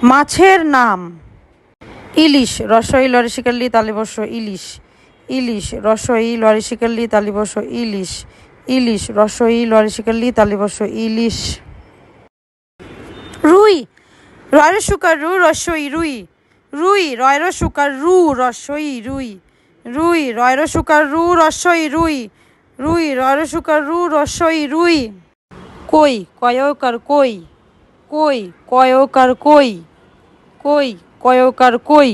মাছের নাম ইলিশ রসই লরিশিকাল্লি তালিবস্য ইলিশ ইলিশ রসই লরিশিকাল্লি তালিবস্য ইলিশ ইলিশ রসই লরিশিকাল্লি তালিবস্য ইলিশ রুই রয়ের সুকার রু রসই রুই রুই রয়ের সুকার রু রসই রুই রুই রয়ের সুকার রু রসই রুই রুই রয়ের সুকার রু রসই রুই কই কয়কার কই কই কয়কার কই কই কয়কার কই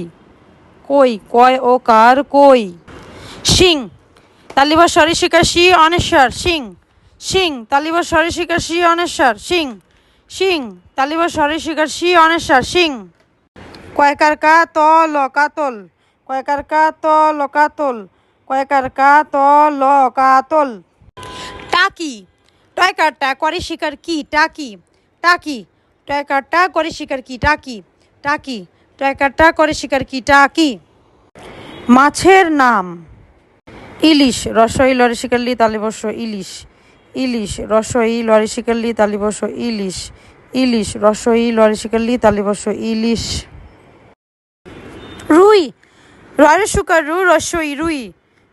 কই কয়কার কই শিং তালিবা সরিষিকার শি অনেশ্বর শিং শিং তালিবা সরিষিকার শি অনেশ্বর শিং শিং তালিবা সরিষিকার শি অনেশ্বর শিং কয়কার কা ত ল কাতল কয়কার কা ত ল কাতল কয়কার কা ত ল কাতল টাকি টয়কারটা করে শিকার কি টাকি টাকি টয়কারটা করে শিকার কি টাকি টাকি টয়কারটা করে শিকার কি টাকি মাছের নাম ইলিশ রসই লরিশিকাল্লি তালিবস্য ইলিশ ইলিশ রসই লরিশিকাল্লি তালিবস্য ইলিশ ইলিশ রসই লরিশিকাল্লি তালিবস্য ইলিশ রুই রয়ের সুকার রু রসই রুই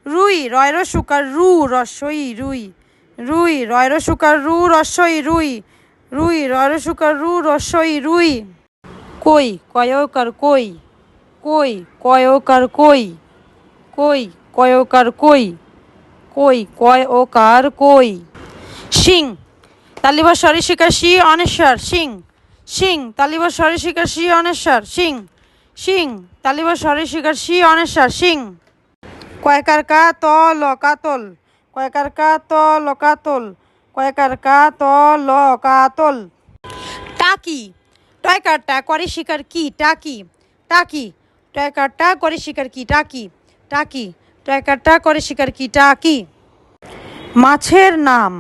রুই রয়ের সুকার রু রসই রুই রুই রয়ের সুকার রু রসই রুই রুই রয়ের সুকার রু রসই রুই কই কয়কার কই কই কয়কার কই কই কয়কার কই কই কয়কার কই শিং তালিবা সরিষিকার শি অনেশ্বর শিং শিং তালিবা সরিষিকার শি অনেশ্বর শিং শিং তালিবা সরিষিকার শি অনেশ্বর শিং কয়কার কা ত ল কাতল কয়কার কা ত ল কাতল কয়কার কা ত ল কাতল টাকি টয়কারটা করে শিকার কি টাকি টাকি টয়কারটা করে শিকার কি টাকি টাকি টয়কারটা করে শিকার কি টাকি মাছের নাম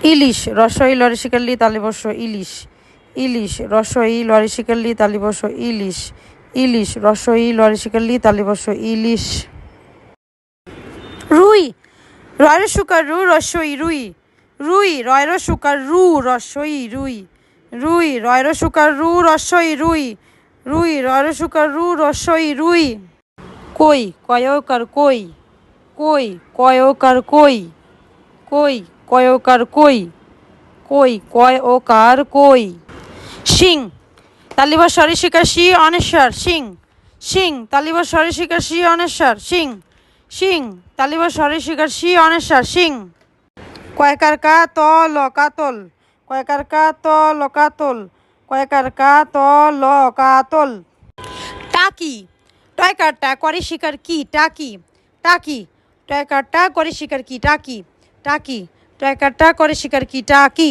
ইলিশ রসই লরিশিকাল্লি তালিবস্য ইলিশ ইলিশ রসই লরিশিকাল্লি তালিবস্য ইলিশ ইলিশ রসই লরিশিকাল্লি তালিবস্য ইলিশ রুই রয়ের সুকার রু রসই রুই রুই রয়ের সুকার রু রসই রুই রুই রয়ের সুকার রু রসই রুই রুই রয়ের সুকার রু রসই রুই কই কয়কার কই কই কয়কার কই কই কয়কার কই কই কয়কার কই শিং তালিবা সরিষিকার শি অনেশ্বর শিং শিং তালিবা সরিষিকার শি অনেশ্বর শিং শিং তালিবা সরিষিকার শি অনেশ্বর শিং কয়কার কা ত ল কাতল কয়কার কা ত ল কাতল কয়কার কা ত ল কাতল টাকি টয়কারটা করে শিকার কি টাকি টাকি টয়কারটা করে শিকার কি টাকি টাকি টয়কারটা করে শিকার কি টাকি